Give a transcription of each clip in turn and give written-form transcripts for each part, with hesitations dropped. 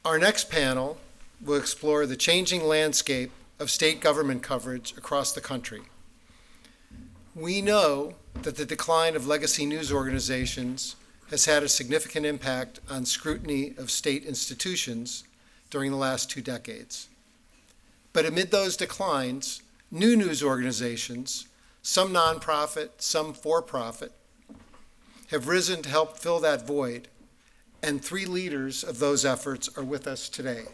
Our next panel will explore the changing landscape of state government coverage across the country. We know that the decline of legacy news organizations has had a significant impact on scrutiny of state institutions during the last 2 decades. But amid those declines, new news organizations, some nonprofit, some for-profit, have risen to help fill that void, and 3 leaders of those efforts are with us today.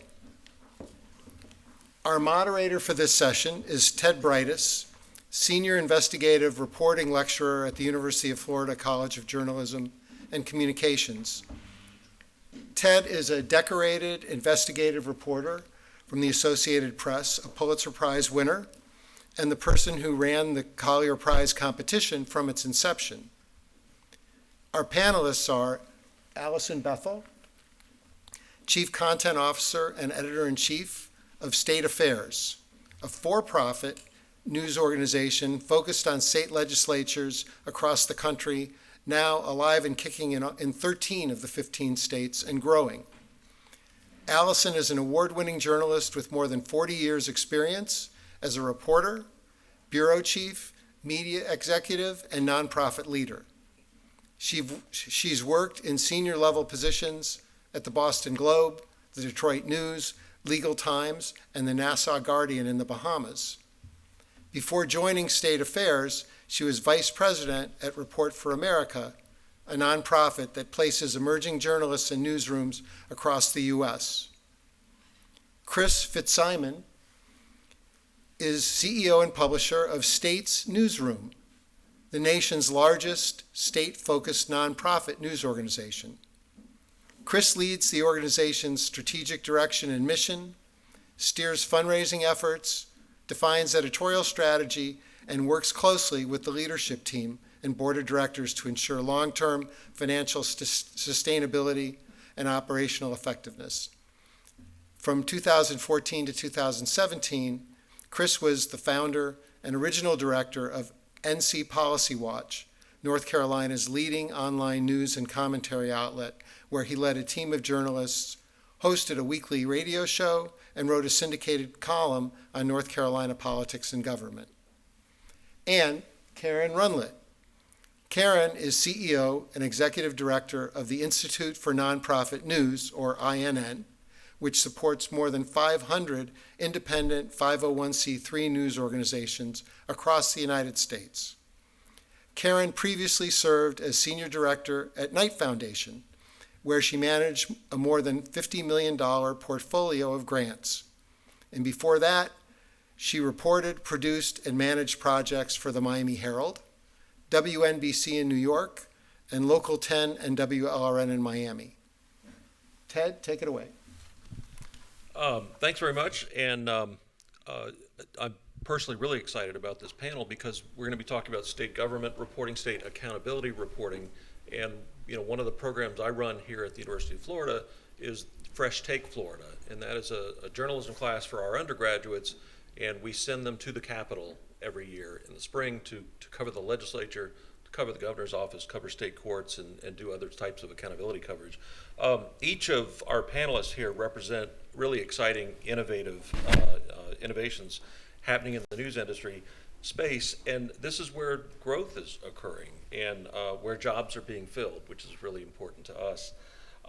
Our moderator for this session is Ted Bridis, Senior Investigative Reporting Lecturer at the University of Florida College of Journalism and Communications. Ted is a decorated investigative reporter from the Associated Press, a Pulitzer Prize winner, and the person who ran the Collier Prize competition from its inception. Our panelists are Alison Bethel, Chief Content Officer and Editor-in-Chief of State Affairs, a for-profit news organization focused on state legislatures across the country, now alive and kicking in 13 of the 15 states and growing. Alison is an award-winning journalist with more than 40 years' experience as a reporter, bureau chief, media executive, and nonprofit leader. She's worked in senior level positions at the Boston Globe, the Detroit News, Legal Times, and the Nassau Guardian in the Bahamas. Before joining State Affairs, she was vice president at Report for America, a nonprofit that places emerging journalists in newsrooms across the U.S. Chris Fitzsimon is CEO and publisher of States Newsroom, the nation's largest state-focused nonprofit news organization. Chris leads the organization's strategic direction and mission, steers fundraising efforts, defines editorial strategy, and works closely with the leadership team and board of directors to ensure long-term financial sustainability and operational effectiveness. From 2014 to 2017, Chris was the founder and original director of NC Policy Watch, North Carolina's leading online news and commentary outlet, where he led a team of journalists, hosted a weekly radio show, and wrote a syndicated column on North Carolina politics and government. And Karen Rundlet. Karen is CEO and Executive Director of the Institute for Nonprofit News, or INN, which supports more than 500 independent 501c3 news organizations across the United States. Karen previously served as Senior Director at Knight Foundation, where she managed a more than $50 million portfolio of grants. And before that, she reported, produced, and managed projects for the Miami Herald, WNBC in New York, and Local 10 and WLRN in Miami. Ted, take it away. Thanks very much, and I'm personally really excited about this panel because we're going to be talking about state government reporting, state accountability reporting, and one of the programs I run here at the University of Florida is Fresh Take Florida, and that is a journalism class for our undergraduates, and we send them to the Capitol every year in the spring to cover the legislature, to cover the governor's office, cover state courts, and do other types of accountability coverage. Each of our panelists here represent really exciting, innovative innovations happening in the news industry space, and this is where growth is occurring and where jobs are being filled, which is really important to us.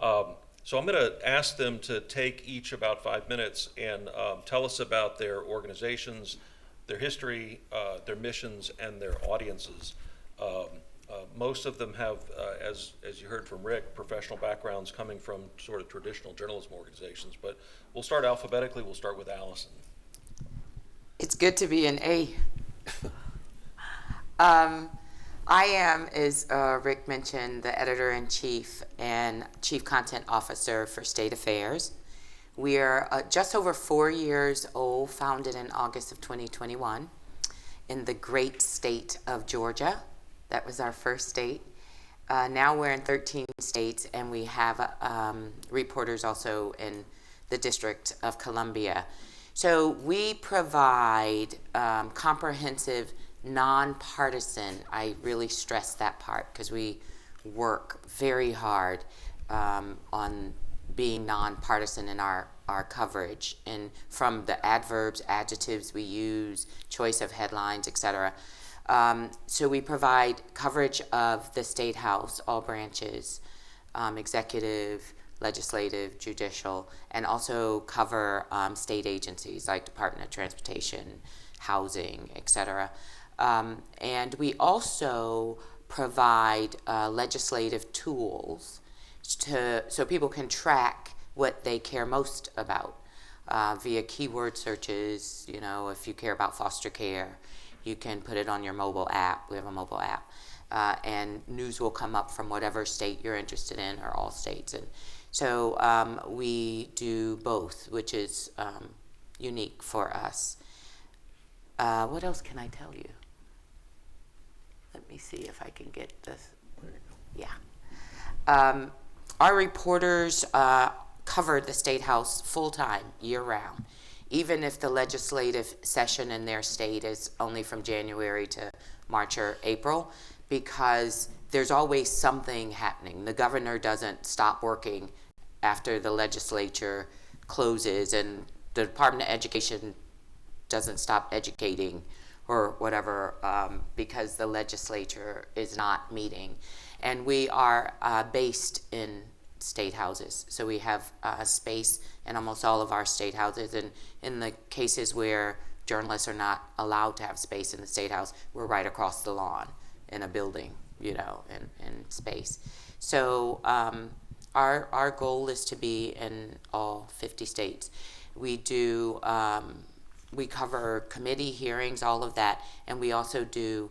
So I'm going to ask them to take each about 5 minutes and tell us about their organizations, their history, their missions, and their audiences. Most of them have, as you heard from Rick, professional backgrounds coming from sort of traditional journalism organizations, but we'll start alphabetically. We'll start with Alison. It's good to be an A. I am, as Rick mentioned, the editor-in-chief and chief content officer for State Affairs. We are just over 4 years old, founded in August of 2021 in the great state of Georgia. That was our first state. Now we're in 13 states, and we have reporters also in the District of Columbia. So we provide comprehensive, nonpartisan, I really stress that part because we work very hard on being nonpartisan in our coverage, and from the adverbs, adjectives we use, choice of headlines, etc. So we provide coverage of the State House, all branches, executive, legislative, judicial, and also cover state agencies like Department of Transportation, housing, etc. And we also provide legislative tools so people can track what they care most about via keyword searches. You know, if you care about foster care, you can put it on your mobile app. We have a mobile app. And news will come up from whatever state you're interested in, or all states. And so we do both, which is unique for us. What else can I tell you? Let me see if I can get this. Yeah. Our reporters cover the State House full-time, year-round, even if the legislative session in their state is only from January to March or April, because there's always something happening. The governor doesn't stop working after the legislature closes, and the Department of Education doesn't stop educating or whatever because the legislature is not meeting. And we are based in state houses. So we have space in almost all of our state houses. And in the cases where journalists are not allowed to have space in the State House, we're right across the lawn in a building, you know, in space. So our goal is to be in all 50 states. We do, we cover committee hearings, all of that, and we also do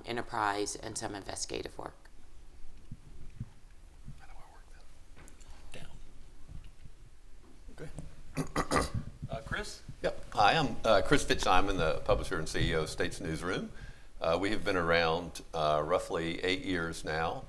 enterprise and some investigative work. Chris? Yep. Hi, I'm Chris Fitzsimon, the publisher and CEO of States Newsroom. We have been around roughly 8 years now.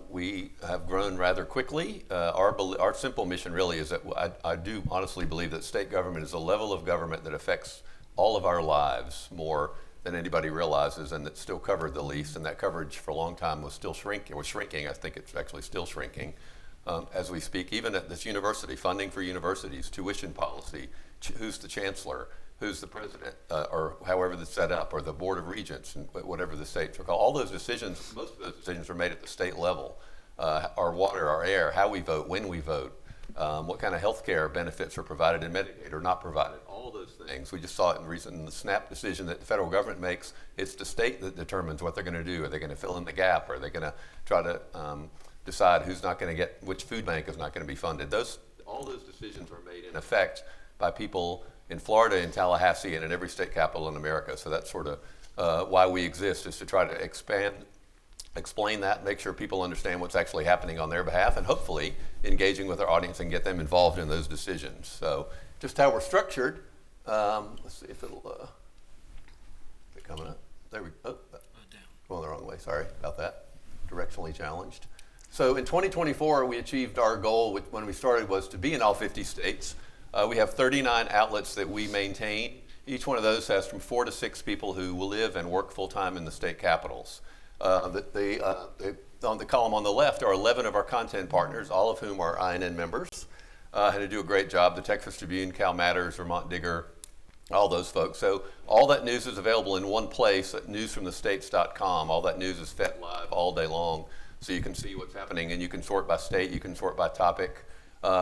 We have grown rather quickly. Our simple mission really is that I do honestly believe that state government is a level of government that affects all of our lives more than anybody realizes, and that's still covered the least. And that coverage for a long time was still shrinking. I think it's actually still shrinking. As we speak, even at this university, funding for universities, tuition policy, who's the chancellor, who's the president, or however it's set up, or the board of regents, and whatever the states are called. All those decisions, most of those decisions are made at the state level. Our water, our air, how we vote, when we vote, what kind of health care benefits are provided in Medicaid or not provided, all of those things. We just saw it in the SNAP decision that the federal government makes. It's the state that determines what they're going to do. Are they going to fill in the gap? Are they going to try to decide who's not going to get, which food bank is not going to be funded? All those decisions are made in effect by people in Florida, in Tallahassee, and in every state capital in America. So that's sort of why we exist, is to try to explain that, make sure people understand what's actually happening on their behalf, and hopefully engaging with our audience and get them involved in those decisions. So just how we're structured. Let's see if it'll, is it coming up? There we go. Oh, going the wrong way, sorry about that. Directionally challenged. So in 2024, we achieved our goal, which when we started was to be in all 50 states. We have 39 outlets that we maintain. Each one of those has from 4 to 6 people who will live and work full-time in the state capitals. On the column on the left are 11 of our content partners, all of whom are INN members, and who do a great job. The Texas Tribune, Cal Matters, Vermont Digger, all those folks. So all that news is available in one place at newsfromthestates.com. All that news is fed live all day long, so you can see what's happening, and you can sort by state, you can sort by topic.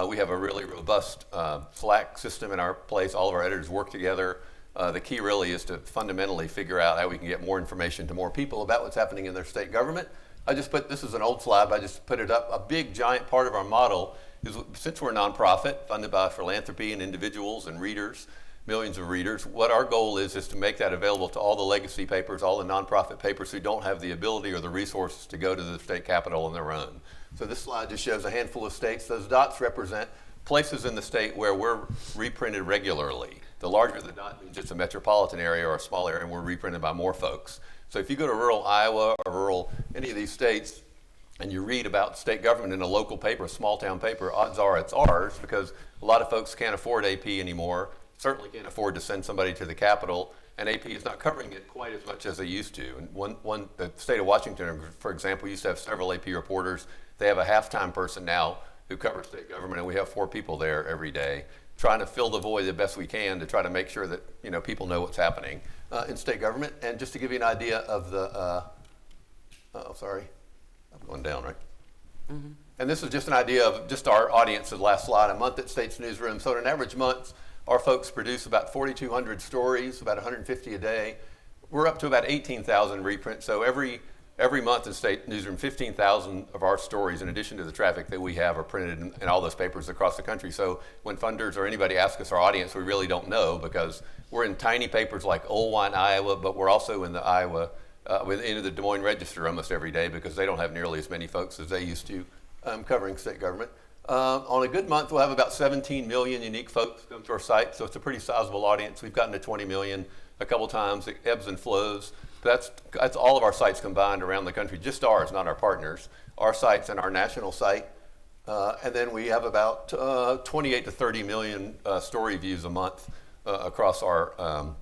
We have a really robust Slack system in our place. All of our editors work together. The key really is to fundamentally figure out how we can get more information to more people about what's happening in their state government. This is an old slide, but I just put it up. A big, giant part of our model is, since we're a nonprofit funded by philanthropy and individuals and readers, millions of readers, what our goal is to make that available to all the legacy papers, all the nonprofit papers who don't have the ability or the resources to go to the state capitol on their own. So this slide just shows a handful of states. Those dots represent places in the state where we're reprinted regularly. The larger the dot means it's a metropolitan area or a small area, and we're reprinted by more folks. So if you go to rural Iowa or rural any of these states, and you read about state government in a local paper, a small town paper, odds are it's ours, because a lot of folks can't afford AP anymore, certainly can't afford to send somebody to the Capitol, and AP is not covering it quite as much as they used to. And the state of Washington, for example, used to have several AP reporters. They have a half-time person now who cover state government, and we have 4 people there every day, trying to fill the void the best we can to try to make sure that people know what's happening in state government. And just to give you an idea of the, sorry, I'm going down, right? Mm-hmm. And this is just an idea of just our audience of the last slide, a month at States Newsroom. So in an average month, our folks produce about 4,200 stories, about 150 a day. We're up to about 18,000 reprints. So every month in State Newsroom, 15,000 of our stories, in addition to the traffic that we have, are printed in all those papers across the country. So when funders or anybody asks us, our audience, we really don't know, because we're in tiny papers like Old Wine, Iowa, but we're also in the Iowa, into the Des Moines Register almost every day, because they don't have nearly as many folks as they used to covering state government. On a good month, we'll have about 17 million unique folks come to our site, so it's a pretty sizable audience. We've gotten to 20 million a couple times. It ebbs and flows. That's all of our sites combined around the country, just ours, not our partners. Our sites and our national site. And then we have about 28 to 30 million story views a month across our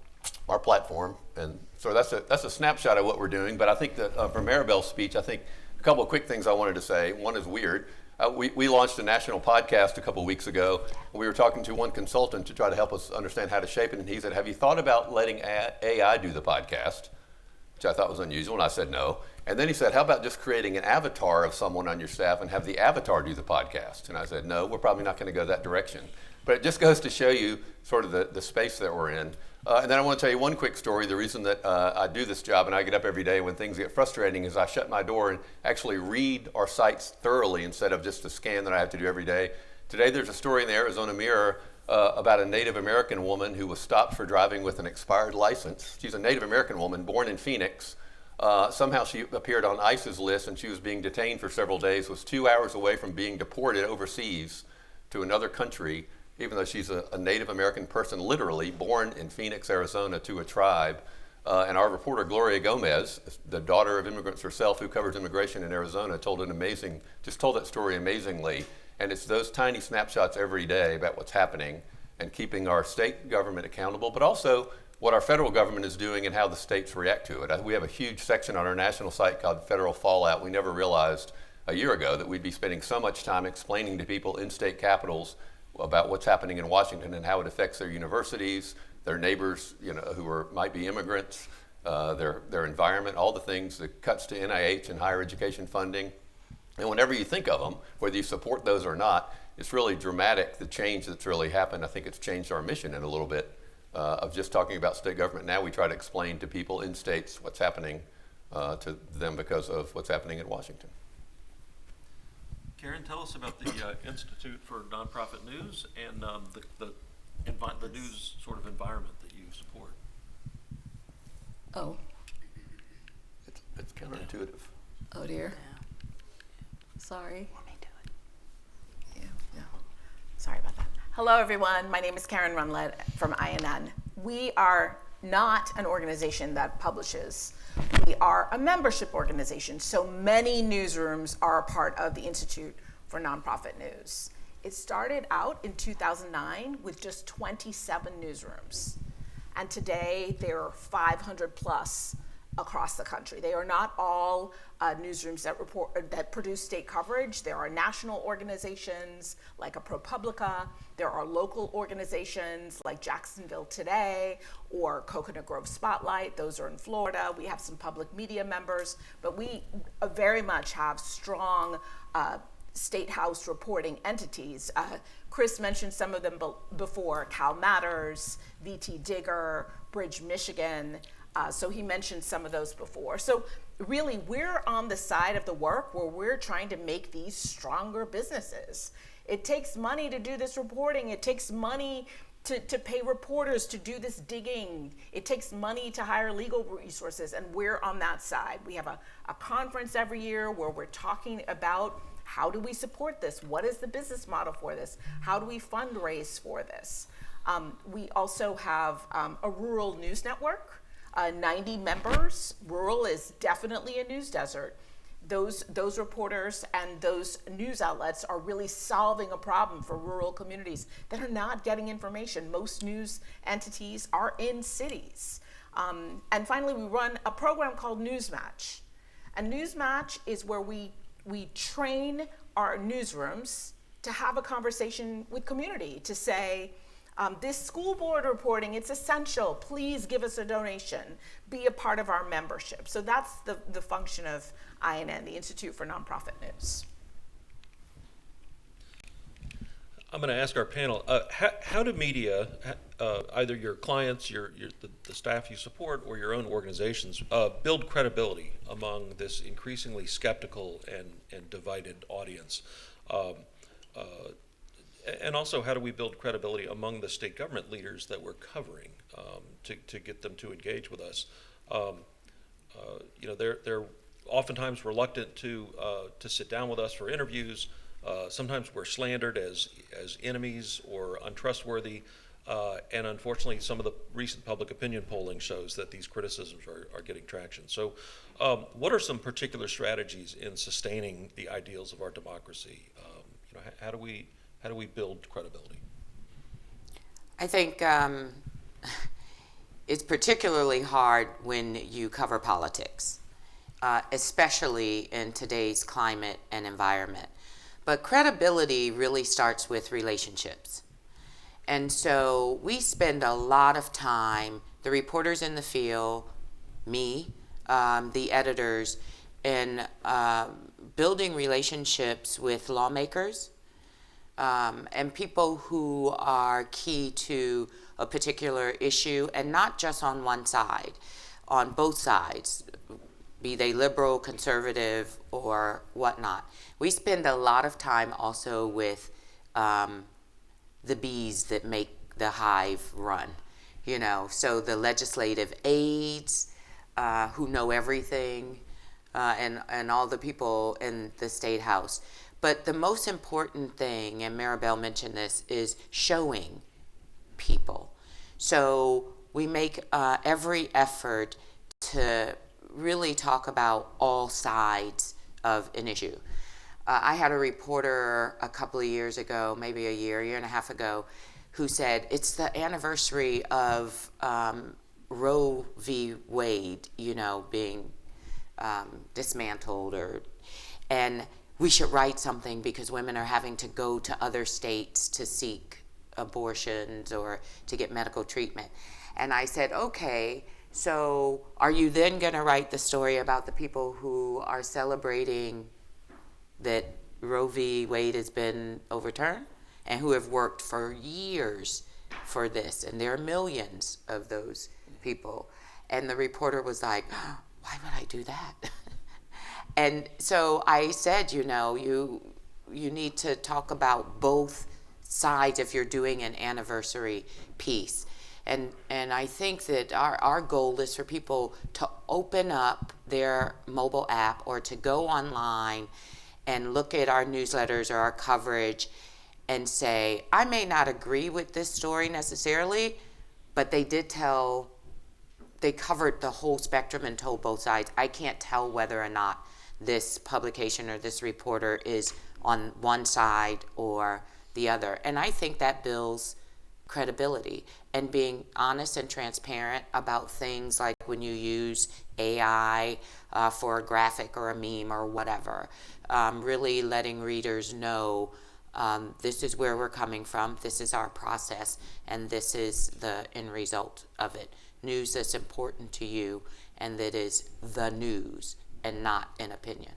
platform. And so that's a snapshot of what we're doing. But I think that for Maribel's speech, I think a couple of quick things I wanted to say. One is weird. We launched a national podcast a couple of weeks ago. We were talking to one consultant to try to help us understand how to shape it. And he said, have you thought about letting AI do the podcast? Which I thought was unusual, and I said no. And then he said, how about just creating an avatar of someone on your staff and have the avatar do the podcast? And I said, no, we're probably not going to go that direction. But it just goes to show you sort of the space that we're in. And then I want to tell you one quick story. The reason that I do this job and I get up every day when things get frustrating is I shut my door and actually read our sites thoroughly instead of just the scan that I have to do every day. Today there's a story in the Arizona Mirror about a Native American woman who was stopped for driving with an expired license. She's a Native American woman born in Phoenix. Somehow she appeared on ICE's list, and she was being detained for several days, was 2 hours away from being deported overseas to another country, even though she's a Native American person, literally born in Phoenix, Arizona, to a tribe. And our reporter, Gloria Gomez, the daughter of immigrants herself who covers immigration in Arizona, told that story amazingly. And it's those tiny snapshots every day about what's happening and keeping our state government accountable, but also what our federal government is doing and how the states react to it. We have a huge section on our national site called Federal Fallout. We never realized a year ago that we'd be spending so much time explaining to people in state capitals about what's happening in Washington and how it affects their universities, their neighbors, who might be immigrants, their environment, all the things, the cuts to NIH and higher education funding. And whenever you think of them, whether you support those or not, it's really dramatic, the change that's really happened. I think it's changed our mission in a little bit of just talking about state government. Now we try to explain to people in states what's happening to them because of what's happening in Washington. Karen, tell us about the Institute for Nonprofit News and the news sort of environment that you support. Oh. It's counterintuitive. Oh dear. Sorry. Let me do it. Yeah. Sorry about that. Hello, everyone. My name is Karen Rundlet from INN. We are not an organization that publishes. We are a membership organization, so many newsrooms are a part of the Institute for Nonprofit News. It started out in 2009 with just 27 newsrooms, and today there are 500 plus across the country. They are not all newsrooms that produce state coverage. There are national organizations like a ProPublica. There are local organizations like Jacksonville Today or Coconut Grove Spotlight. Those are in Florida. We have some public media members, but we very much have strong State House reporting entities. Chris mentioned some of them before: Cal Matters, VT Digger, Bridge Michigan. So he mentioned some of those before. So really, we're on the side of the work where we're trying to make these stronger businesses. It takes money to do this reporting. It takes money to pay reporters to do this digging. It takes money to hire legal resources, and we're on that side. We have a conference every year where we're talking about how do we support this? What is the business model for this? How do we fundraise for this? We also have a rural news network. 90 members. Rural is definitely a news desert. Those reporters and those news outlets are really solving a problem for rural communities that are not getting information. Most news entities are in cities. And finally, we run a program called Newsmatch. And Newsmatch is where we train our newsrooms to to have a conversation with community, to say, this school board reporting, it's essential. Please give us a donation. Be a part of our membership. So that's the function of INN, the Institute for Nonprofit News. I'm going to ask our panel, how do media, either your clients, the staff you support, or your own organizations, build credibility among this increasingly skeptical and divided audience? And also, how do we build credibility among the state government leaders that we're covering to get them to engage with us? They're oftentimes reluctant to sit down with us for interviews. Sometimes we're slandered as enemies or untrustworthy, and unfortunately, some of the recent public opinion polling shows that these criticisms are getting traction. So, what are some particular strategies in sustaining the ideals of our democracy? How do we build credibility? I think it's particularly hard when you cover politics, especially in today's climate and environment. But credibility really starts with relationships. And so we spend a lot of time, the reporters in the field, me, the editors, in building relationships with lawmakers and people who are key to a particular issue, and not just on one side, on both sides, be they liberal, conservative, or whatnot. We spend a lot of time also with the bees that make the hive run, so the legislative aides who know everything, and all the people in the State House. But the most important thing, and Maribel mentioned this, is showing people. So we make every effort to really talk about all sides of an issue. I had a reporter a couple of years ago, maybe a year and a half ago, who said it's the anniversary of Roe v. Wade, being dismantled, and we should write something because women are having to go to other states to seek abortions or to get medical treatment. And I said, okay, so are you then going to write the story about the people who are celebrating that Roe v. Wade has been overturned and who have worked for years for this? And there are millions of those people. And the reporter was like, oh, why would I do that? And so I said, you need to talk about both sides if you're doing an anniversary piece. And I think that our goal is for people to open up their mobile app or to go online and look at our newsletters or our coverage and say, I may not agree with this story necessarily, but they covered the whole spectrum and told both sides. I can't tell whether or not this publication or this reporter is on one side or the other. And I think that builds credibility, and being honest and transparent about things like when you use AI for a graphic or a meme or whatever, really letting readers know this is where we're coming from, this is our process, and this is the end result of it. News that's important to you and that is the news and not an opinion.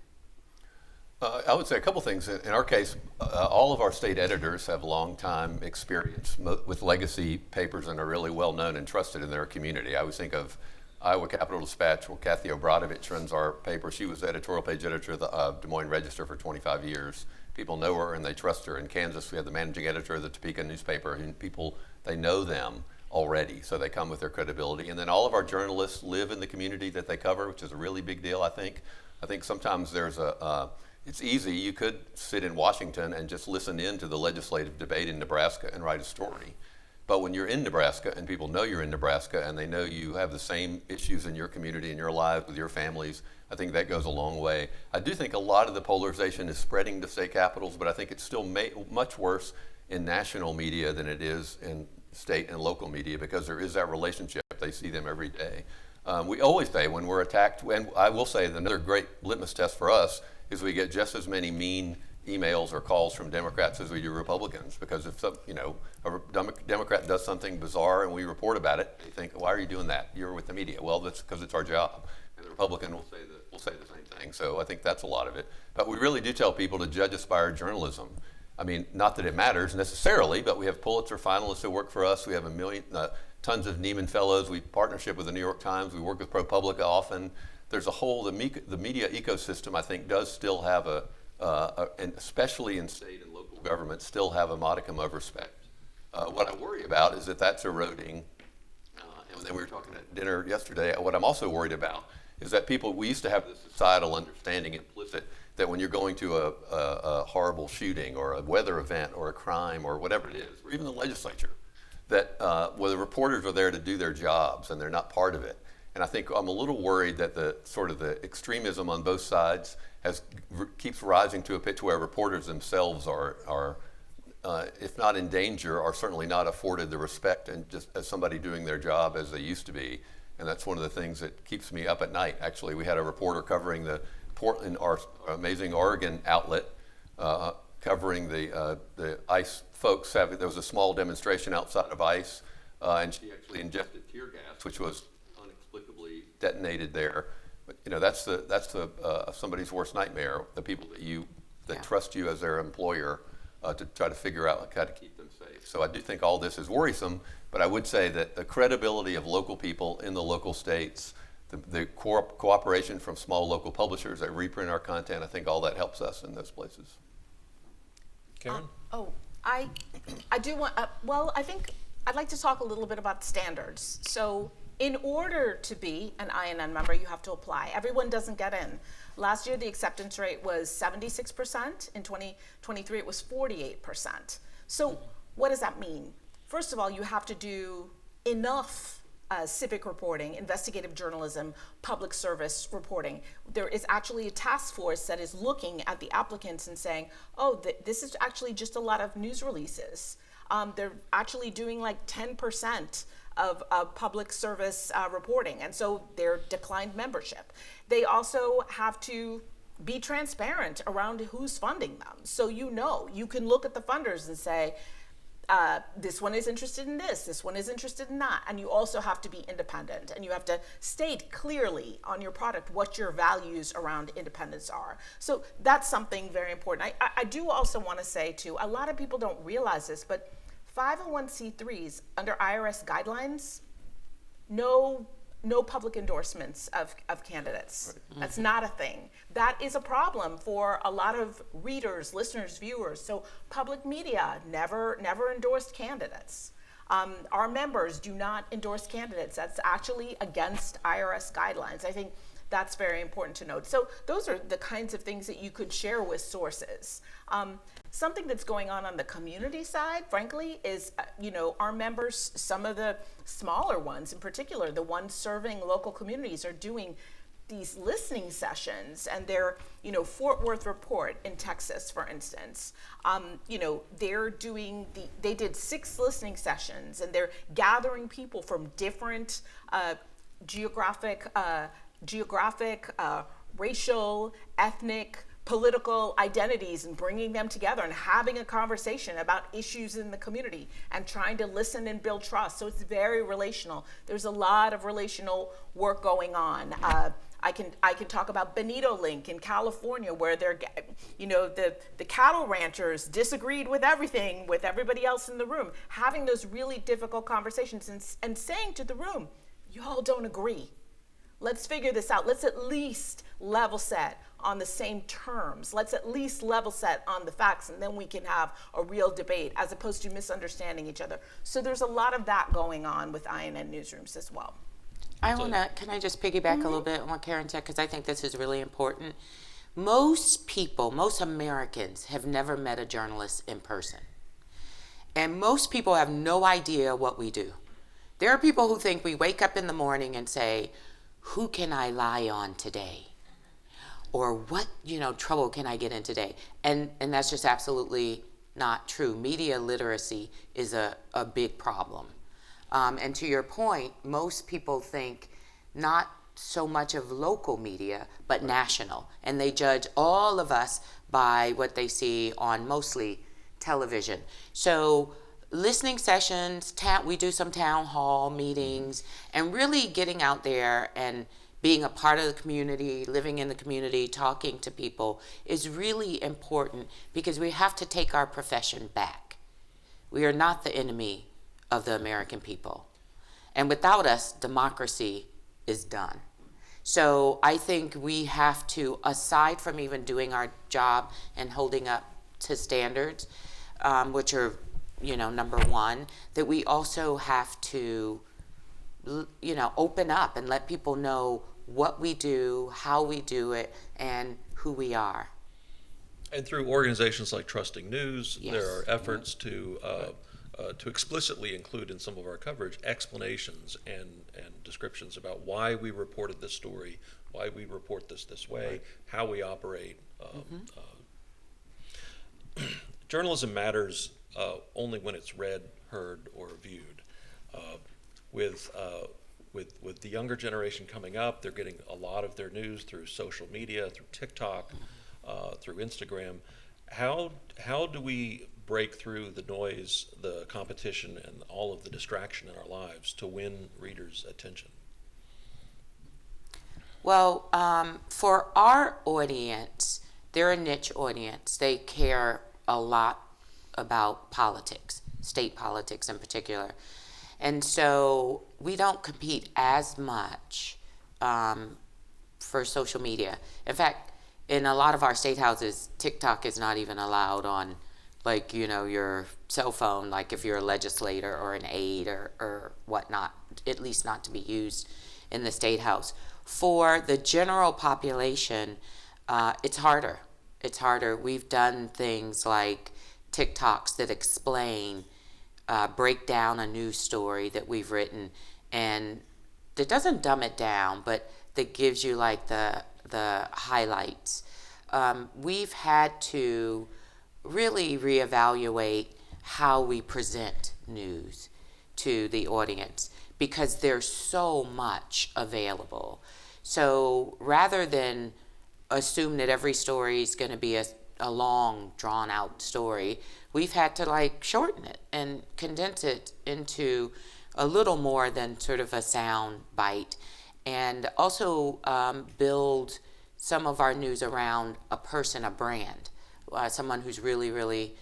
I would say a couple things. In our case, all of our state editors have long time experience with legacy papers and are really well known and trusted in their community. I always think of Iowa Capital Dispatch, where Kathy Obradovich runs our paper. She was the editorial page editor of the Des Moines Register for 25 years. People know her and they trust her. In Kansas, we have the managing editor of the Topeka newspaper, and people, they know them already, so they come with their credibility. And then all of our journalists live in the community that they cover, which is a really big deal, I think. I think sometimes there's it's easy. You could sit in Washington and just listen in to the legislative debate in Nebraska and write a story. But when you're in Nebraska and people know you're in Nebraska and they know you have the same issues in your community, in your lives, with your families, I think that goes a long way. I do think a lot of the polarization is spreading to state capitals, but I think it's still much worse in national media than it is in state and local media, because there is that relationship. They see them every day. We always say when we're attacked, and I will say another great litmus test for us is we get just as many mean emails or calls from Democrats as we do Republicans, because if some, a Democrat does something bizarre and we report about it, they think, why are you doing that? You're with the media. Well, that's because it's our job. And the Republican will say the same thing. So I think that's a lot of it. But we really do tell people to judge us by our journalism. I mean, not that it matters necessarily, but we have Pulitzer finalists that work for us. We have tons of Neiman Fellows. We partnership with the New York Times. We work with ProPublica often. There's a whole, the media ecosystem, I think, does still have and especially in state and local government, still have a modicum of respect. What I worry about is that that's eroding. And then we were talking at dinner yesterday. What I'm also worried about is that we used to have this societal understanding implicit that when you're going to a horrible shooting or a weather event or a crime or whatever it is, or even the legislature, that where the reporters are there to do their jobs and they're not part of it. And I think I'm a little worried that the extremism on both sides keeps rising to a pitch where reporters themselves are if not in danger, are certainly not afforded the respect and just as somebody doing their job as they used to be. And that's one of the things that keeps me up at night. Actually, we had a reporter covering the Portland, our amazing Oregon outlet, covering the ICE folks. There was a small demonstration outside of ICE, and she actually injected tear gas, which was inexplicably detonated there. But that's somebody's worst nightmare. The people that trust you as their employer to try to figure out how to keep them safe. So I do think all this is worrisome, but I would say that the credibility of local people in the local states, the cooperation from small local publishers that reprint our content, I think all that helps us in those places. Karen? I do want, I think I'd like to talk a little bit about standards. So in order to be an INN member, you have to apply. Everyone doesn't get in. Last year, the acceptance rate was 76%. In 2023, it was 48%. So what does that mean? First of all, you have to do enough civic reporting, investigative journalism, public service reporting. There is actually a task force that is looking at the applicants and saying, this is actually just a lot of news releases. They're actually doing like 10% of public service reporting, and so they're declined membership. They also have to be transparent around who's funding them. So you can look at the funders and say, this one is interested in this one is interested in that. And you also have to be independent, and you have to state clearly on your product what your values around independence are. So that's something very important. I do also want to say too, a lot of people don't realize this, but 501c3s under IRS guidelines, no public endorsements of candidates. Right. That's not a thing. That is a problem for a lot of readers, listeners, viewers. So public media never endorsed candidates. Our members do not endorse candidates. That's actually against IRS guidelines. I think that's very important to note. So those are the kinds of things that you could share with sources. Something that's going on the community side, frankly, is, our members, some of the smaller ones in particular, the ones serving local communities, are doing these listening sessions, and they're, Fort Worth Report in Texas, for instance, they did 6 listening sessions, and they're gathering people from different geographic, racial, ethnic, political identities, and bringing them together and having a conversation about issues in the community and trying to listen and build trust. So it's very relational. There's a lot of relational work going on. I can talk about Benito Link in California, where they're, the cattle ranchers disagreed with everything with everybody else in the room, having those really difficult conversations and saying to the room, y'all don't agree. Let's figure this out. Let's at least level set on the same terms. Let's at least level set on the facts, and then we can have a real debate as opposed to misunderstanding each other. So there's a lot of that going on with INN newsrooms as well. Can I just piggyback a little bit on what Karen said, because I think this is really important. Most Americans have never met a journalist in person. And most people have no idea what we do. There are people who think we wake up in the morning and say, who can I lie on today? Or what, trouble can I get in today? And that's just absolutely not true. Media literacy is a big problem. And to your point, most people think not so much of local media, but national. And they judge all of us by what they see on mostly television. So listening sessions, we do some town hall meetings, and really getting out there and being a part of the community, living in the community, talking to people is really important, because we have to take our profession back. We are not the enemy of the American people. And without us, democracy is done. So I think we have to, aside from even doing our job and holding up to standards, which are, number one, that we also have to, open up and let people know what we do, how we do it, and who we are. And through organizations like Trusting News, Yes. there are efforts to explicitly include in some of our coverage explanations and descriptions about why we reported this story, why we report this way, how we operate. Journalism matters only when it's read, heard, or viewed. With the younger generation coming up, they're getting a lot of their news through social media, through TikTok, through Instagram. How do we break through the noise, the competition, and all of the distraction in our lives to win readers' attention? Well, for our audience, they're a niche audience. They care a lot about politics, state politics in particular. And so we don't compete as much for social media. In fact, in a lot of our state houses, TikTok is not even allowed on, your cell phone, like if you're a legislator or an aide or whatnot, at least not to be used in the state house. For the general population, it's harder. It's harder. We've done things like TikToks that explain, break down a news story that we've written, and that doesn't dumb it down, but that gives you the highlights. We've had to really reevaluate how we present news to the audience, because there's so much available. So rather than assume that every story is going to be a long, drawn-out story, we've had to shorten it and condense it into a little more than sort of a sound bite, and also build some of our news around a person, a brand, someone who's really, really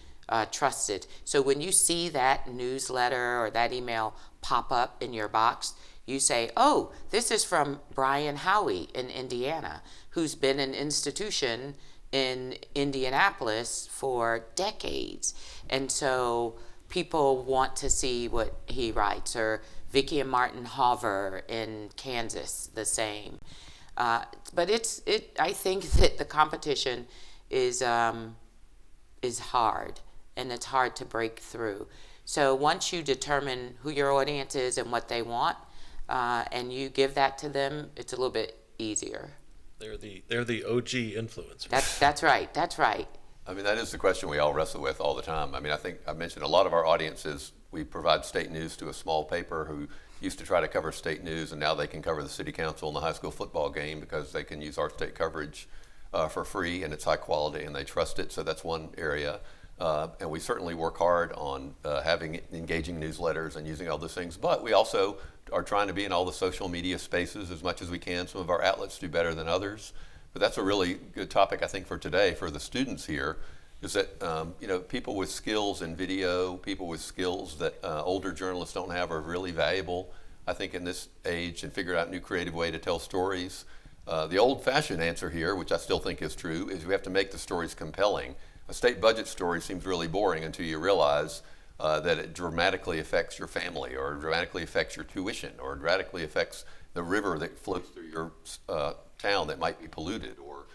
trusted. So when you see that newsletter or that email pop up in your box, you say, oh, this is from Brian Howie in Indiana, who's been an institution in Indianapolis for decades. And so people want to see what he writes. Or Vicki and Martin Hoover in Kansas, the same. But I think that the competition is hard, and it's hard to break through. So once you determine who your audience is and what they want, and you give that to them, it's a little bit easier. They're the OG influencers. That's right. That's right. I mean, that is the question we all wrestle with all the time. I mean, I think I mentioned a lot of our audiences, we provide state news to a small paper who used to try to cover state news, and now they can cover the city council and the high school football game because they can use our state coverage for free, and it's high quality, and they trust it. So that's one area. And we certainly work hard on having engaging newsletters and using all those things. But we also are trying to be in all the social media spaces as much as we can. Some of our outlets do better than others. But that's a really good topic, I think, for today for the students here, is that people with skills in video, people with skills that older journalists don't have are really valuable, I think, in this age, and figure out a new creative way to tell stories. The old-fashioned answer here, which I still think is true, is we have to make the stories compelling. A state budget story seems really boring until you realize that it dramatically affects your family, or dramatically affects your tuition, or dramatically affects the river that flows through your town that might be polluted. Or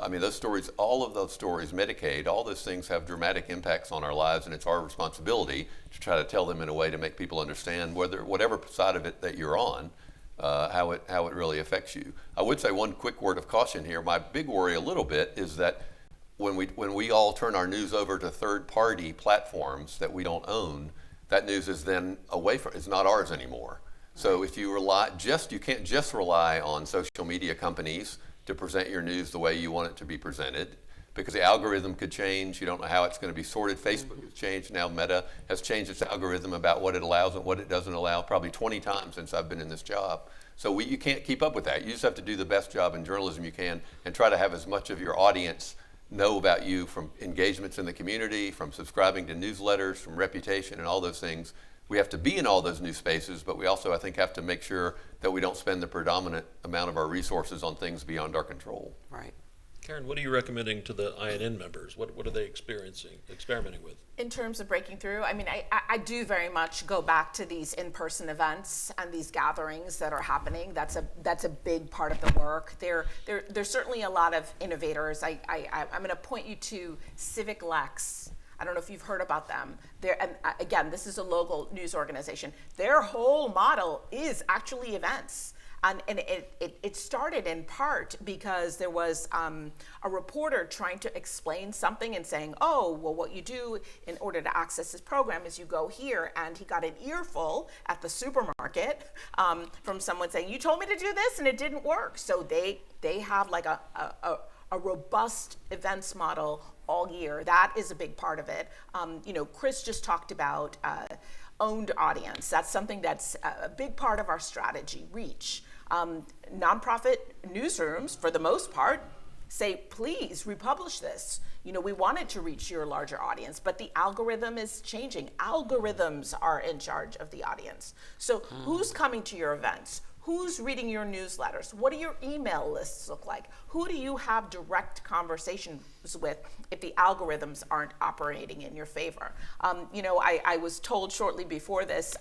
those stories, all of those stories, Medicaid, all those things have dramatic impacts on our lives, and it's our responsibility to try to tell them in a way to make people understand whatever side of it that you're on, how it really affects you. I would say one quick word of caution here. My big worry a little bit is that when we all turn our news over to third-party platforms that we don't own, that news is then it's not ours anymore. So if you can't just rely on social media companies to present your news the way you want it to be presented. because the algorithm could change. You don't know how it's going to be sorted. Facebook has changed. Now Meta has changed its algorithm about what it allows and what it doesn't allow, probably 20 times since I've been in this job. So you can't keep up with that. You just have to do the best job in journalism you can and try to have as much of your audience know about you from engagements in the community, from subscribing to newsletters, from reputation and all those things. We have to be in all those new spaces, but we also, I think, have to make sure that we don't spend the predominant amount of our resources on things beyond our control. Right. Karen, what are you recommending to the INN members? What are they experimenting with? In terms of breaking through, I mean, I do very much go back to these in-person events and these gatherings that are happening. That's a big part of the work. There's certainly a lot of innovators. I'm going to point you to Civic Lex. I don't know if you've heard about them. And again, this is a local news organization. Their whole model is actually events. And it started in part because there was a reporter trying to explain something and saying, oh, well, what you do in order to access this program is you go here. And he got an earful at the supermarket from someone saying, you told me to do this and it didn't work. So they have like a robust events model all year. That is a big part of it. Chris just talked about owned audience. That's something that's a big part of our strategy, reach. Nonprofit newsrooms, for the most part, say, please republish this. We want it to reach your larger audience, but the algorithm is changing. Algorithms are in charge of the audience. So who's coming to your events? Who's reading your newsletters? What do your email lists look like? Who do you have direct conversations with if the algorithms aren't operating in your favor? I was told shortly before this,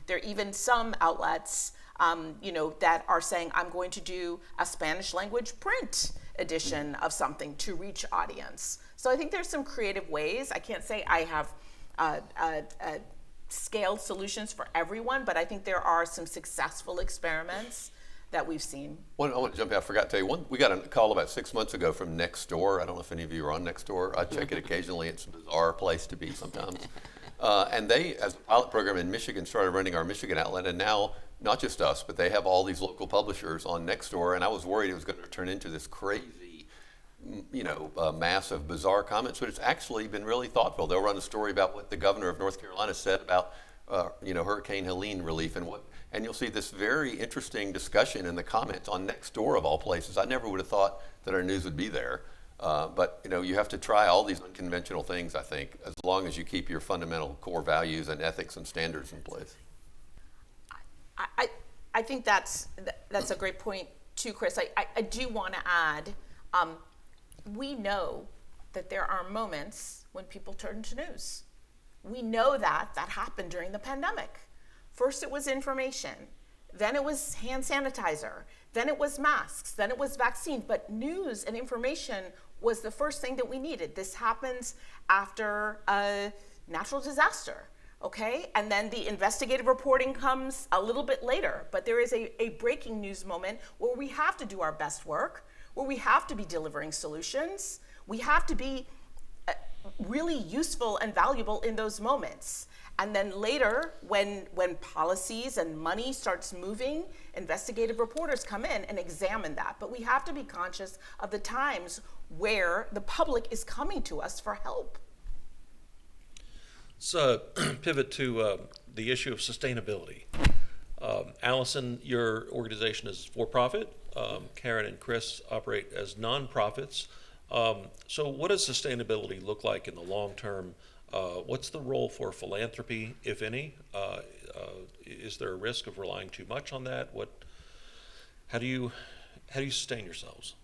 there are even some outlets that are saying, I'm going to do a Spanish language print edition of something to reach audience. So I think there's some creative ways. I can't say I have scaled solutions for everyone, but I think there are some successful experiments that we've seen. I want to jump in. I forgot to tell you, we got a call about 6 months ago from Nextdoor. I don't know if any of you are on Nextdoor. I check it occasionally. It's a bizarre place to be sometimes. And they, as a pilot program in Michigan, started running our Michigan outlet, and now not just us, but they have all these local publishers on Nextdoor, and I was worried it was going to turn into this crazy, mass of bizarre comments, but it's actually been really thoughtful. They'll run a story about what the governor of North Carolina said about, Hurricane Helene relief, and you'll see this very interesting discussion in the comments on Nextdoor of all places. I never would have thought that our news would be there, but you have to try all these unconventional things, I think, as long as you keep your fundamental core values and ethics and standards in place. I think that's a great point too, Chris. I do want to add, we know that there are moments when people turn to news. We know that happened during the pandemic. First it was information, then it was hand sanitizer, then it was masks, then it was vaccine, but news and information was the first thing that we needed. This happens after a natural disaster. Okay, and then the investigative reporting comes a little bit later, but there is a breaking news moment where we have to do our best work, where we have to be delivering solutions. We have to be really useful and valuable in those moments. And then later, when policies and money starts moving, investigative reporters come in and examine that. But we have to be conscious of the times where the public is coming to us for help. So pivot to the issue of sustainability. Alison, your organization is for-profit. Karen and Chris operate as nonprofits. So what does sustainability look like in the long term? What's the role for philanthropy, if any? Is there a risk of relying too much on that? How do you sustain yourselves?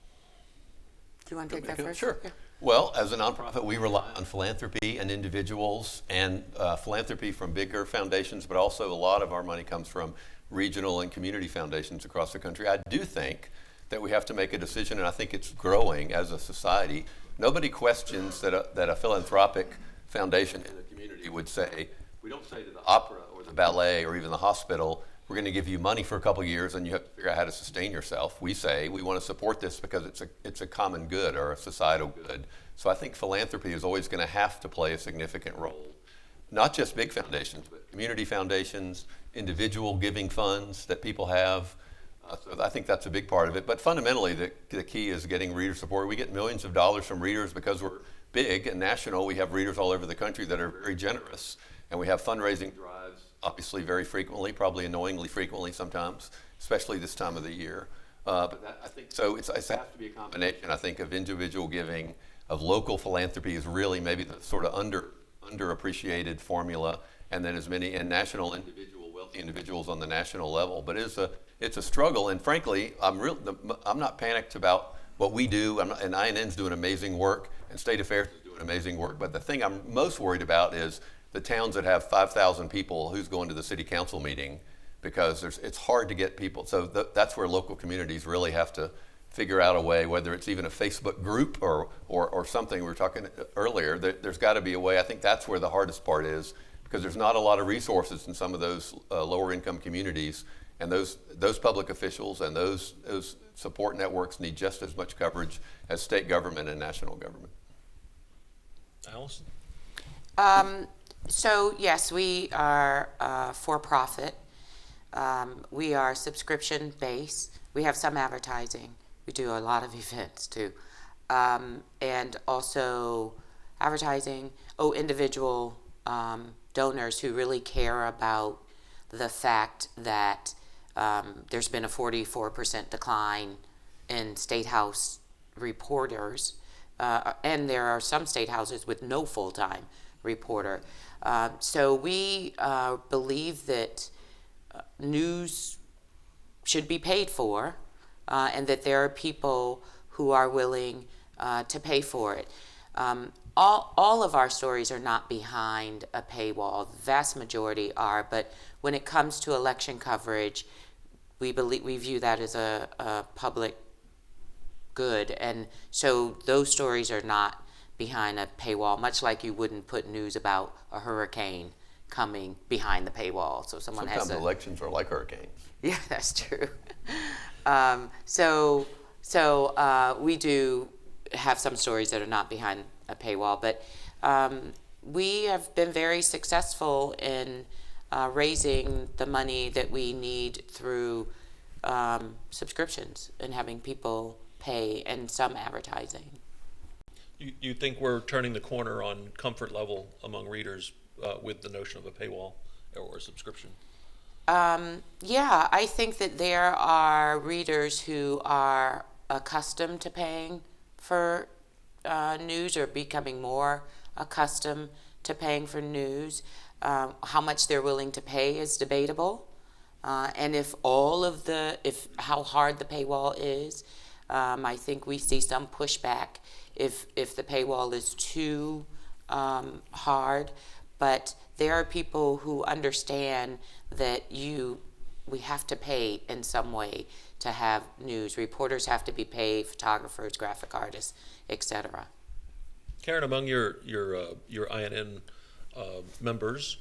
Do you want to take that first? Sure. Yeah. Well, as a nonprofit, we rely on philanthropy and individuals, and philanthropy from bigger foundations, but also a lot of our money comes from regional and community foundations across the country. I do think that we have to make a decision, and I think it's growing as a society. Nobody questions that a philanthropic foundation in the community would say, we don't say to the opera or the ballet or even the hospital, we're going to give you money for a couple of years and you have to figure out how to sustain yourself. We say we want to support this because it's a common good or a societal good. So I think philanthropy is always going to have to play a significant role. Not just big foundations, but community foundations, individual giving funds that people have. So I think that's a big part of it. But fundamentally, the key is getting reader support. We get millions of dollars from readers because we're big and national. We have readers all over the country that are very generous. And we have fundraising drives, obviously very frequently, probably annoyingly frequently sometimes, especially this time of the year. I think so. It has to be a combination, I think, of individual giving, of local philanthropy is really maybe the sort of underappreciated formula, and then as many and national wealthy individuals on the national level. But it's a struggle, and frankly, I'm not panicked about what we do. And INN's doing amazing work, and State Affairs is doing amazing work. But the thing I'm most worried about is the towns that have 5,000 people, who's going to the city council meeting, because it's hard to get people. So that's where local communities really have to figure out a way, whether it's even a Facebook group or something. We were talking earlier, there's got to be a way. I think that's where the hardest part is, because there's not a lot of resources in some of those lower income communities, and those public officials and those support networks need just as much coverage as state government and national government. Allison? So yes, we are for-profit. We are subscription-based. We have some advertising. We do a lot of events too. And also advertising, individual donors who really care about the fact that there's been a 44% decline in State House reporters, and there are some state houses with no full-time reporter. So we believe that news should be paid for, and that there are people who are willing to pay for it. All of our stories are not behind a paywall. The vast majority are, but when it comes to election coverage, we view that as a public good, and so those stories are not behind a paywall, much like you wouldn't put news about a hurricane coming behind the paywall. So Sometimes elections are like hurricanes. Yeah, that's true. So we do have some stories that are not behind a paywall, but we have been very successful in raising the money that we need through subscriptions and having people pay, and some advertising. You think we're turning the corner on comfort level among readers with the notion of a paywall or a subscription? Yeah, I think that there are readers who are accustomed to paying for news, or becoming more accustomed to paying for news. How much they're willing to pay is debatable. And if how hard the paywall is, I think we see some pushback if the paywall is too hard. But there are people who understand that we have to pay in some way to have news. Reporters have to be paid, photographers, graphic artists, etc. Karen, among your INN members,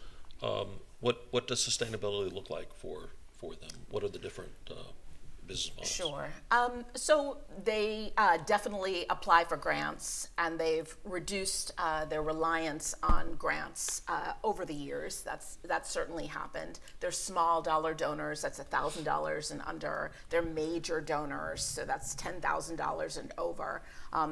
what does sustainability look like for them? What are the different business models? Sure. So they definitely apply for grants, and they've reduced their reliance on grants over the years. That's certainly happened. They're small dollar donors, that's $1,000 and under. They're major donors, so that's $10,000 and over.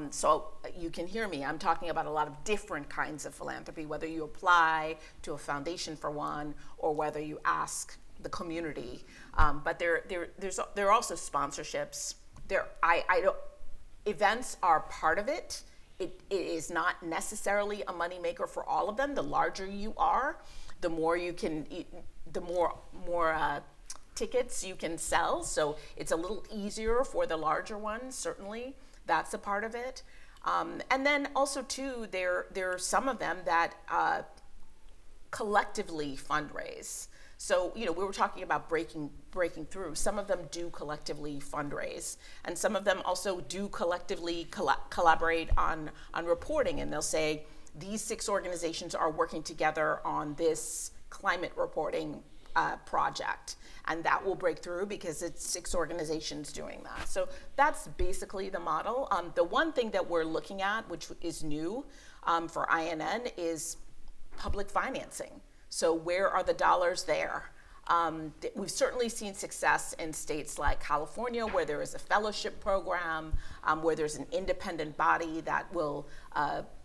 So you can hear me, I'm talking about a lot of different kinds of philanthropy, whether you apply to a foundation for one, or whether you ask the community. But there are also sponsorships. Events are part of it. It is not necessarily a moneymaker for all of them. The larger you are, the more you can, the more tickets you can sell. So it's a little easier for the larger ones. Certainly, that's a part of it. And then also too, there are some of them that collectively fundraise. So, we were talking about breaking through. Some of them do collectively fundraise, and some of them also do collectively collaborate on reporting. And they'll say, these 6 organizations are working together on this climate reporting project, and that will break through because it's 6 organizations doing that. So that's basically the model. The one thing that we're looking at, which is new for INN, is public financing. So where are the dollars there? We've certainly seen success in states like California, where there is a fellowship program, where there's an independent body that will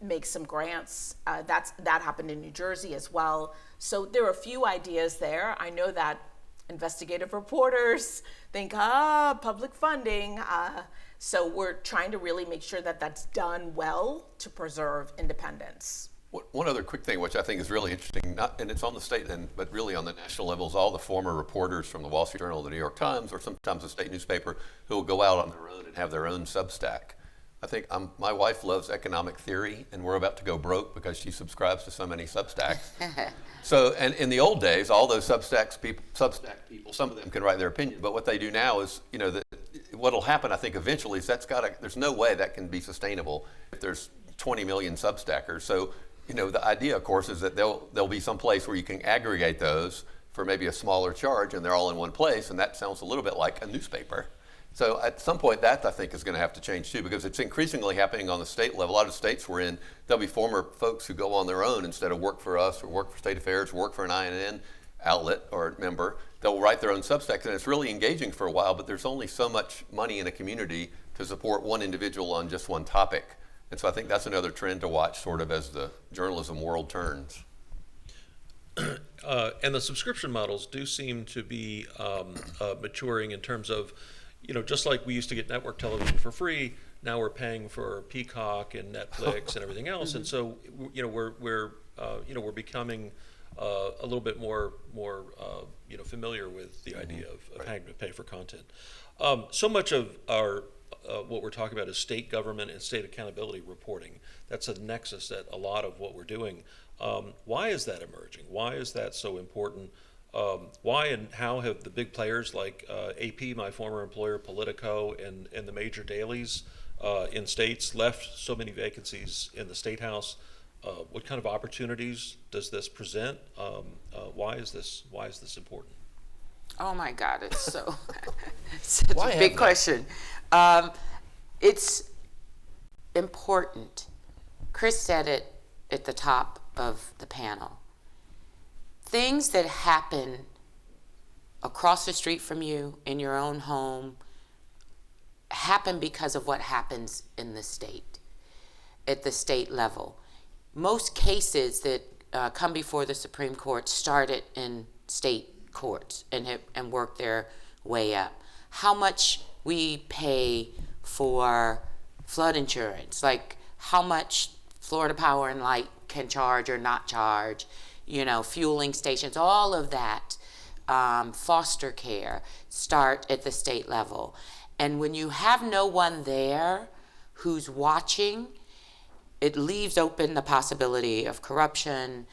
make some grants. That happened in New Jersey as well. So there are a few ideas there. I know that investigative reporters think, public funding. So we're trying to really make sure that that's done well to preserve independence. One other quick thing, which I think is really interesting, and it's on the state end, but really on the national level, is all the former reporters from the Wall Street Journal, the New York Times, or sometimes a state newspaper, who will go out on their own and have their own Substack. I think my wife loves economic theory, and we're about to go broke because she subscribes to so many Substacks. So, and in the old days, all those Substack people, some of them can write their opinion, but what they do now is, what'll happen, I think, eventually is there's no way that can be sustainable if there's 20 million Substackers. So, the idea, of course, is that there'll be some place where you can aggregate those for maybe a smaller charge, and they're all in one place, and that sounds a little bit like a newspaper. So at some point, that I think is going to have to change too, because it's increasingly happening on the state level. A lot of states we're in, there'll be former folks who go on their own instead of work for us or work for State Affairs, or work for an INN outlet or member. They'll write their own Substacks, and it's really engaging for a while, but there's only so much money in a community to support one individual on just one topic. And so I think that's another trend to watch sort of as the journalism world turns. And the subscription models do seem to be maturing in terms of, just like we used to get network television for free, now we're paying for Peacock and Netflix and everything else. And so, we're becoming a little bit more familiar with the idea of having to pay for content. So much of our what we're talking about is state government and state accountability reporting. That's a nexus at a lot of what we're doing. Why is that emerging? Why is that so important? Why and how have the big players like AP, my former employer, Politico, and the major dailies in states left so many vacancies in the State House? What kind of opportunities does this present? Why is this important? Oh my God, it's so such a big question. It's important. Chris said it at the top of the panel. Things that happen across the street from you, in your own home, happen because of what happens in the state, at the state level. Most cases that come before the Supreme Court started in state courts and work their way up. How much we pay for flood insurance, like how much Florida Power and Light can charge or not charge, fueling stations, all of that, foster care, start at the state level. And when you have no one there who's watching, it leaves open the possibility of corruption.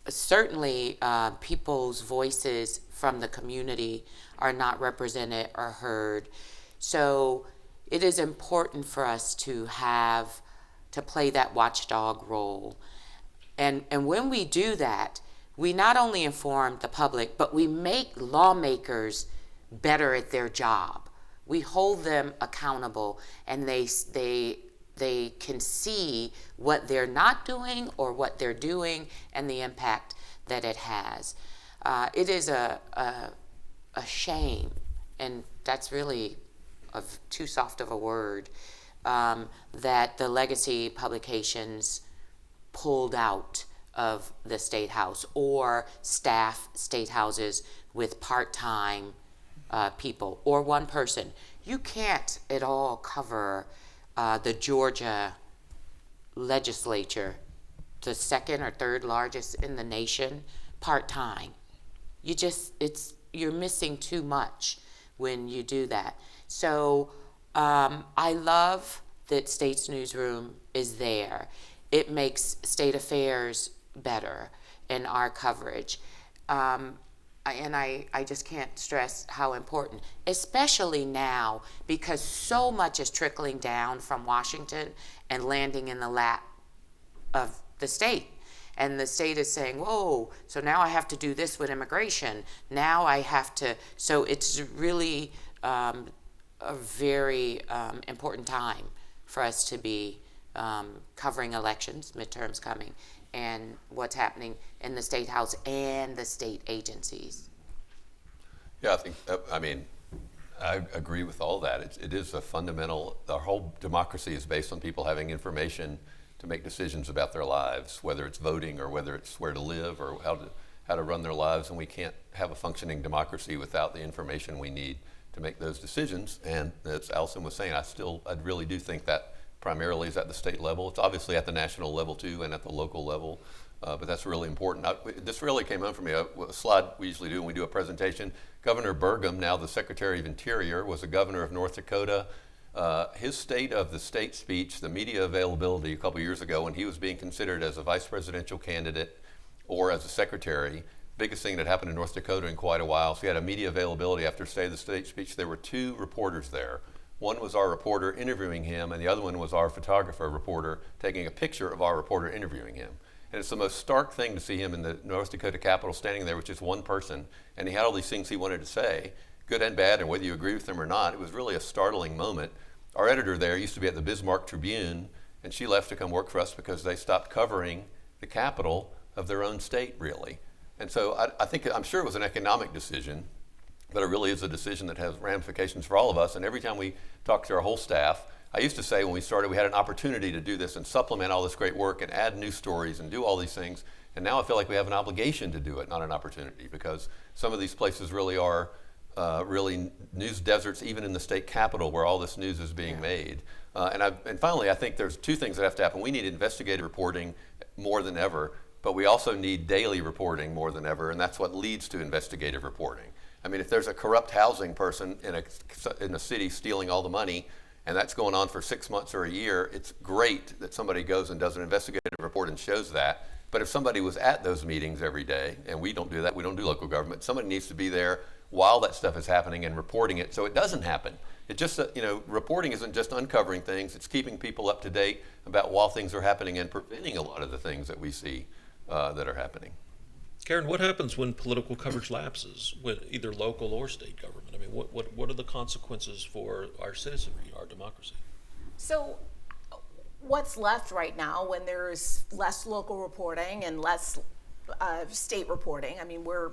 Certainly, people's voices from the community are not represented or heard. So it is important for us to play that watchdog role. And when we do that, we not only inform the public, but we make lawmakers better at their job. We hold them accountable, and they can see what they're not doing or what they're doing and the impact that it has. It is a shame, and that's really too soft of a word, that the legacy publications pulled out of the State House or staff state houses with part-time people or one person. You can't at all cover the Georgia legislature, the second or third largest in the nation, part-time. You're missing too much when you do that. So I love that States Newsroom is there. It makes state affairs better in our coverage. And I just can't stress how important, especially now, because so much is trickling down from Washington and landing in the lap of the state. And the state is saying, whoa, so now I have to do this with immigration. Now I have to, so it's really a very important time for us to be covering elections, midterms coming, and what's happening in the State House and the state agencies. Yeah, I think, I agree with all that. It is a fundamental, our whole democracy is based on people having information to make decisions about their lives, whether it's voting or whether it's where to live or how to run their lives, and we can't have a functioning democracy without the information we need to make those decisions. And as Alison was saying, I really do think that primarily is at the state level. It's obviously at the national level too and at the local level, but that's really important. This really came home for me, a slide we usually do when we do a presentation. Governor Burgum, now the Secretary of Interior, was a governor of North Dakota. His State of the State speech, the media availability a couple years ago when he was being considered as a vice presidential candidate or as a secretary, biggest thing that happened in North Dakota in quite a while. So he had a media availability after State of the State speech. There were 2 reporters there. One was our reporter interviewing him, and the other one was our photographer reporter taking a picture of our reporter interviewing him. And it's the most stark thing to see him in the North Dakota Capitol standing there with just one person, and he had all these things he wanted to say, good and bad, and whether you agree with them or not. It was really a startling moment. Our editor there used to be at the Bismarck Tribune, and she left to come work for us because they stopped covering the capital of their own state, really. And so I'm sure it was an economic decision, but it really is a decision that has ramifications for all of us. And every time we talk to our whole staff, I used to say when we started, we had an opportunity to do this and supplement all this great work and add new stories and do all these things. And now I feel like we have an obligation to do it, not an opportunity, because some of these places really are really news deserts, even in the state capitol where all this news is being made. And finally, I think there's 2 things that have to happen. We need investigative reporting more than ever, but we also need daily reporting more than ever, and that's what leads to investigative reporting. I mean, if there's a corrupt housing person in a city stealing all the money, and that's going on for 6 months or a year, it's great that somebody goes and does an investigative report and shows that. But if somebody was at those meetings every day, and we don't do that, we don't do local government, somebody needs to be there while that stuff is happening and reporting it so it doesn't happen. It just, reporting isn't just uncovering things, it's keeping people up to date about while things are happening and preventing a lot of the things that we see that are happening. Karen, what happens when political coverage lapses with either local or state government? I mean, what are the consequences for our citizenry, our democracy? So what's left right now when there's less local reporting and less state reporting? I mean, we're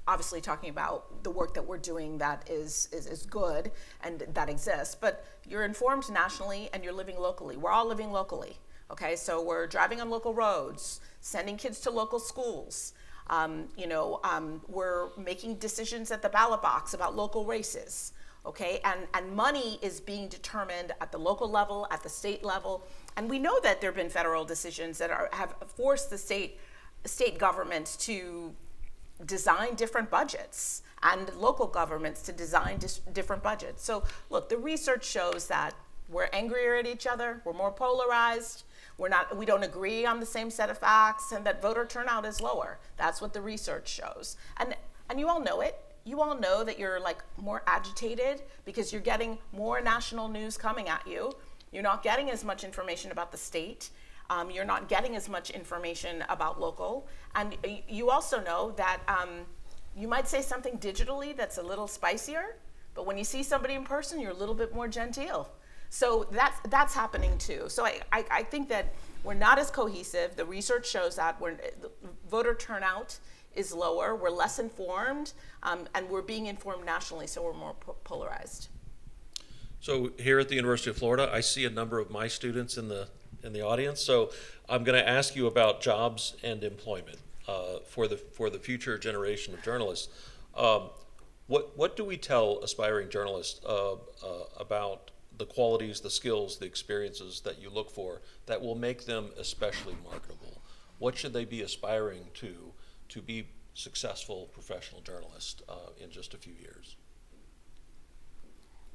obviously talking about the work that we're doing that is good and that exists, but you're informed nationally and you're living locally. We're all living locally, okay? So we're driving on local roads, sending kids to local schools. We're making decisions at the ballot box about local races, okay? And money is being determined at the local level, at the state level. And we know that there have been federal decisions that have forced the state governments to design different budgets and local governments to design different budgets. So look, the research shows that we're angrier at each other, we're more polarized, we don't agree on the same set of facts, and that voter turnout is lower. That's what the research shows. And you all know it. You all know that you're like more agitated because you're getting more national news coming at you. You're not getting as much information about the state. You're not getting as much information about local. And you also know that you might say something digitally that's a little spicier, but when you see somebody in person, you're a little bit more genteel. So that's happening too. So I think that we're not as cohesive. The research shows that voter turnout is lower, we're less informed, and we're being informed nationally, so we're more polarized. So here at the University of Florida, I see a number of my students in the audience. So I'm going to ask you about jobs and employment for the future generation of journalists. What do we tell aspiring journalists about the qualities, the skills, the experiences that you look for that will make them especially marketable? What should they be aspiring to be successful professional journalists in just a few years?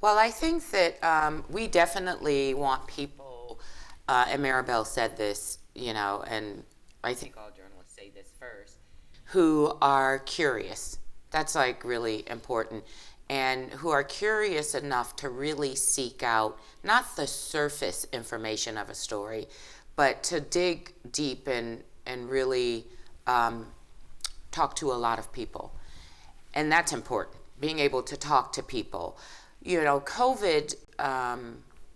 Well, I think that we definitely want people, and Maribel said this, and I think all journalists say this first, who are curious. That's like really important. And who are curious enough to really seek out not the surface information of a story, but to dig deep and really talk to a lot of people. And that's important, being able to talk to people. COVID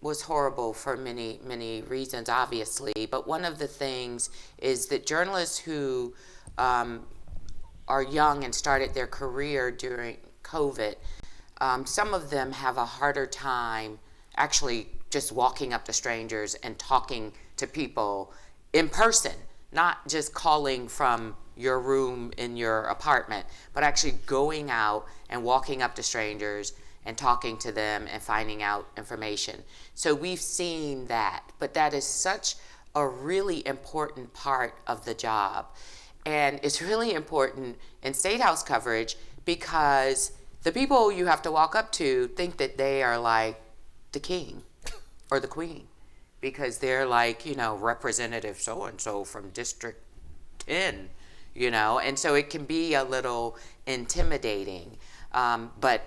was horrible for many, many reasons, obviously. But one of the things is that journalists who are young and started their career during COVID, some of them have a harder time actually just walking up to strangers and talking to people in person, not just calling from your room in your apartment, but actually going out and walking up to strangers and talking to them and finding out information. So we've seen that, but that is such a really important part of the job. And it's really important in State House coverage because the people you have to walk up to think that they are like the king or the queen because they're like, Representative so-and-so from District 10, and so it can be a little intimidating. But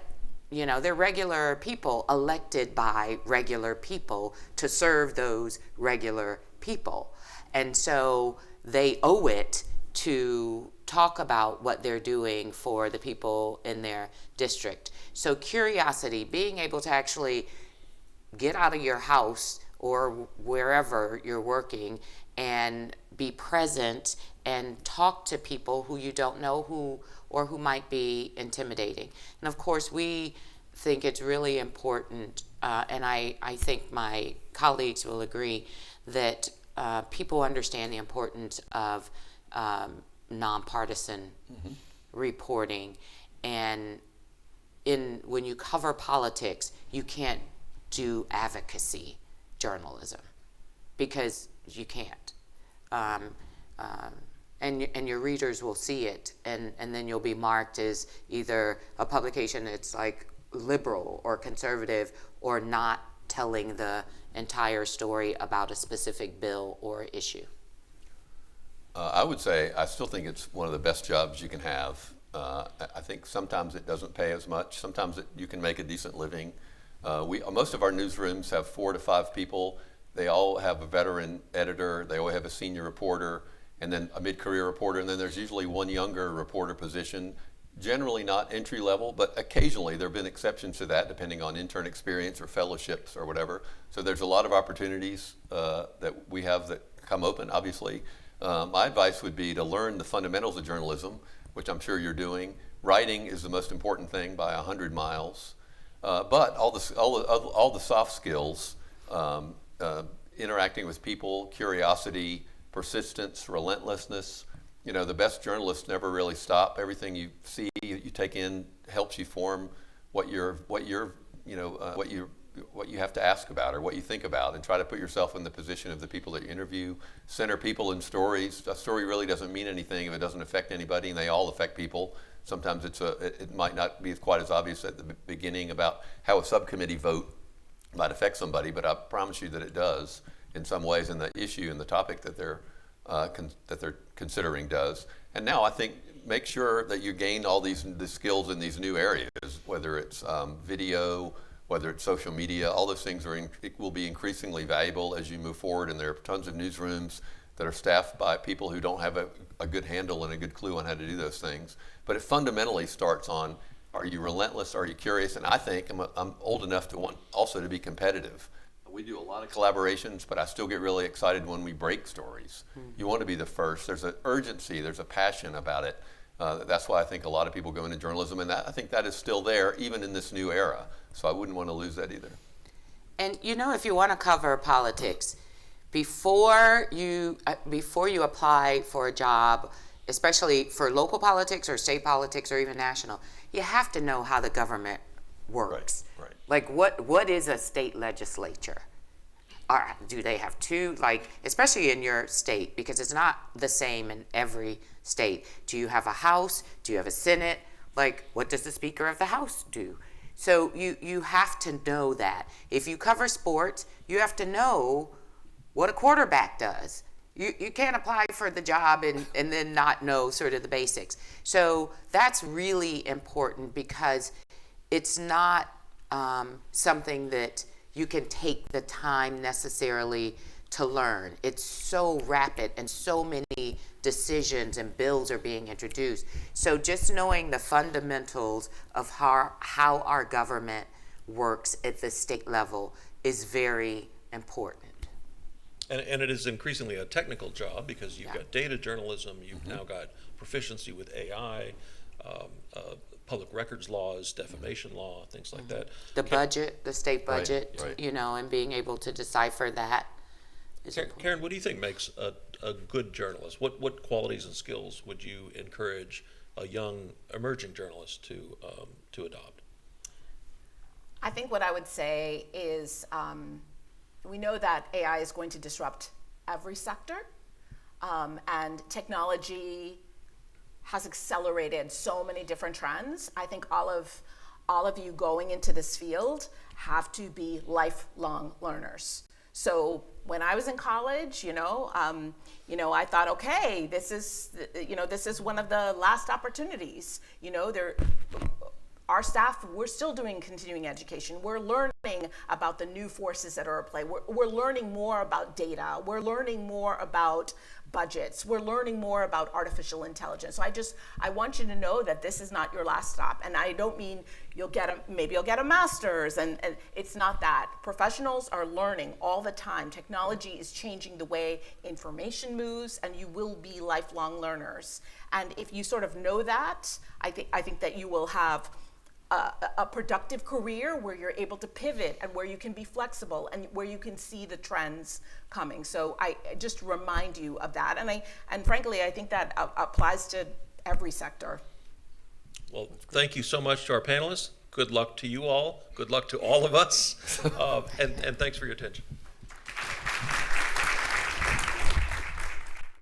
they're regular people elected by regular people to serve those regular people. And so they owe it to talk about what they're doing for the people in their district. So curiosity, being able to actually get out of your house or wherever you're working and be present and talk to people who you don't know who might be intimidating. And of course, we think it's really important, and I think my colleagues will agree, that people understand the importance of nonpartisan reporting. And when you cover politics, you can't do advocacy journalism because you can't. And your readers will see it, and then you'll be marked as either a publication that's like liberal or conservative or not telling the entire story about a specific bill or issue. I would say I still think it's one of the best jobs you can have. I think sometimes it doesn't pay as much. Sometimes you can make a decent living. Most of our newsrooms have 4 to 5 people. They all have a veteran editor. They all have a senior reporter, and then a mid-career reporter, and then there's usually one younger reporter position, generally not entry level, but occasionally there have been exceptions to that depending on intern experience or fellowships or whatever. So there's a lot of opportunities that we have that come open, obviously. My advice would be to learn the fundamentals of journalism, which I'm sure you're doing. Writing is the most important thing by 100 miles. But all the soft skills, interacting with people, curiosity, persistence, relentlessness. The best journalists never really stop. Everything you see, you take in, helps you form what you have to ask about or what you think about, and try to put yourself in the position of the people that you interview. Center people in stories. A story really doesn't mean anything if it doesn't affect anybody, and they all affect people. Sometimes it might not be quite as obvious at the beginning about how a subcommittee vote might affect somebody, but I promise you that it does in some ways, and the issue and the topic that they're considering does. And now I think make sure that you gain all the skills in these new areas, whether it's video, whether it's social media. All those things will be increasingly valuable as you move forward, and there are tons of newsrooms that are staffed by people who don't have a good handle and a good clue on how to do those things. But it fundamentally starts on, are you relentless? Are you curious? And I think I'm old enough to want also to be competitive. We do a lot of collaborations, but I still get really excited when we break stories. You want to be the first. There's an urgency, there's a passion about it. That's why I think a lot of people go into journalism, and I think that is still there even in this new era. So I wouldn't want to lose that either. And if you want to cover politics, before you apply for a job, especially for local politics or state politics or even national, you have to know how the government works. Right. Like what is a state legislature? Do they have two, especially in your state, because it's not the same in every state. Do you have a House? Do you have a Senate? What does the Speaker of the House do? So you have to know that. If you cover sports, you have to know what a quarterback does. You can't apply for the job and then not know sort of the basics. So that's really important because it's not something that you can take the time necessarily to learn. It's so rapid and so many decisions and bills are being introduced. So just knowing the fundamentals of how our government works at the state level is very important. And it is increasingly a technical job because you've Yeah. got data journalism, you've now got proficiency with AI, public records laws, defamation law, things like that. The budget, the state Right, budget, right. you know, and being able to decipher that is important. Karen, what do you think makes a good journalist? What qualities and skills would you encourage a young emerging journalist to adopt? I think what I would say is we know that AI is going to disrupt every sector, and technology has accelerated so many different trends. I think all of you going into this field have to be lifelong learners. So when I was in college, I thought, okay, this is one of the last opportunities. Our staff, we're still doing continuing education. We're learning about the new forces that are at play. We're learning more about data. We're learning more about budgets. We're learning more about artificial intelligence. So I want you to know that this is not your last stop. And I don't mean maybe you'll get a master's, and it's not that. Professionals are learning all the time. Technology is changing the way information moves, and you will be lifelong learners. And if you sort of know that, I think that you will have a productive career where you're able to pivot and where you can be flexible and where you can see the trends coming. So I just remind you of that. And frankly, I think that applies to every sector. Well, thank you so much to our panelists. Good luck to you all. Good luck to all of us. And thanks for your attention.